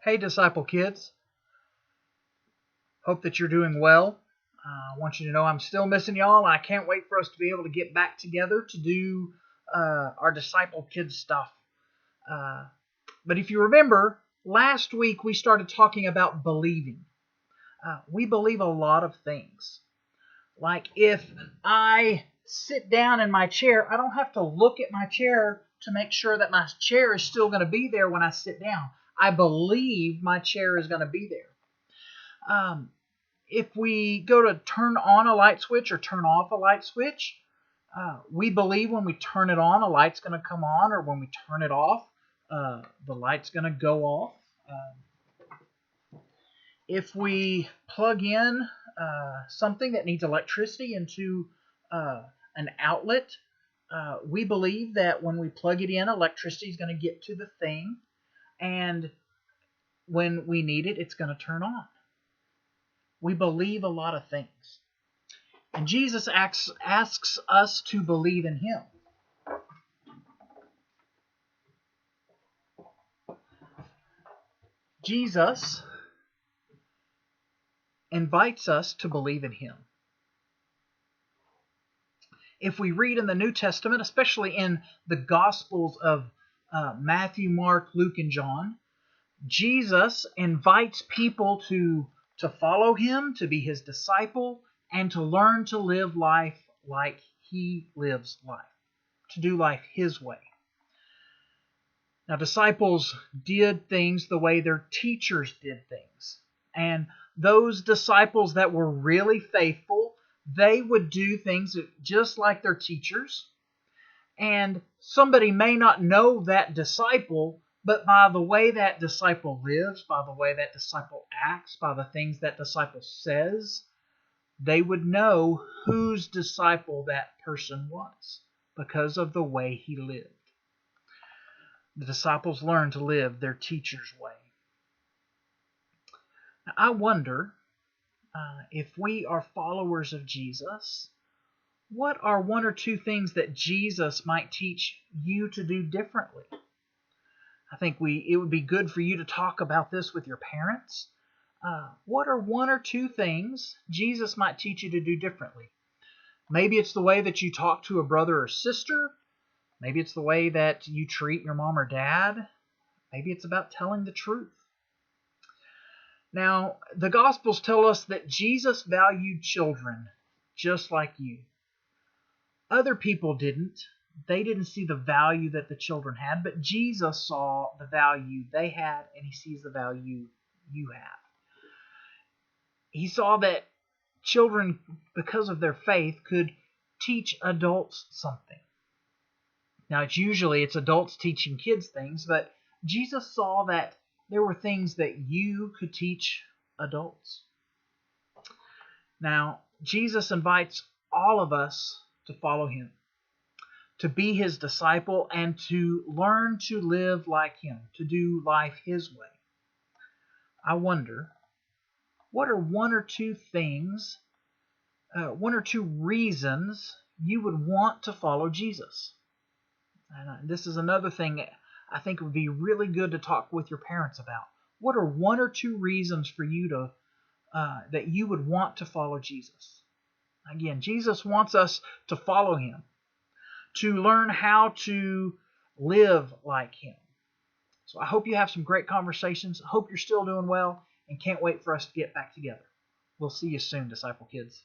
Hey, disciple kids. Hope that you're doing well. I want you to know I'm still missing y'all, and I can't wait for us to be able to get back together to do our disciple kids stuff. But if you remember, last week we started talking about believing. We believe a lot of things. Like if I sit down in my chair, I don't have to look at my chair to make sure that my chair is still going to be there when I sit down. I believe my chair is going to be there. If we go to turn on a light switch or turn off a light switch, we believe when we turn it on, a light's going to come on, or when we turn it off, the light's going to go off. If we plug in something that needs electricity into an outlet, we believe that when we plug it in, electricity is going to get to the thing, and when we need it, it's going to turn on. We believe a lot of things. And Jesus asks us to believe in Him. Jesus invites us to believe in Him. If we read in the New Testament, especially in the Gospels of Matthew, Mark, Luke, and John, Jesus invites people to follow Him, to be His disciple, and to learn to live life like He lives life, to do life His way. Now, disciples did things the way their teachers did things. And those disciples that were really faithful, they would do things just like their teachers. And somebody may not know that disciple, but by the way that disciple lives, by the way that disciple acts, by the things that disciple says, they would know whose disciple that person was because of the way he lived. The disciples learned to live their teacher's way. Now, I wonder if we are followers of Jesus, what are one or two things that Jesus might teach you to do differently? I think it would be good for you to talk about this with your parents. What are one or two things Jesus might teach you to do differently? Maybe it's the way that you talk to a brother or sister. Maybe it's the way that you treat your mom or dad. Maybe it's about telling the truth. Now, the Gospels tell us that Jesus valued children just like you. Other people didn't. They didn't see the value that the children had, but Jesus saw the value they had, and He sees the value you have. He saw that children, because of their faith, could teach adults something. Now, it's adults teaching kids things, but Jesus saw that there were things that you could teach adults. Now, Jesus invites all of us to follow Him, to be His disciple, and to learn to live like Him, to do life His way. I wonder, what are one or two things, one or two reasons you would want to follow Jesus? And this is another thing I think would be really good to talk with your parents about. What are one or two reasons for you that you would want to follow Jesus? Again, Jesus wants us to follow Him, to learn how to live like Him. So I hope you have some great conversations. I hope you're still doing well, and can't wait for us to get back together. We'll see you soon, disciple kids.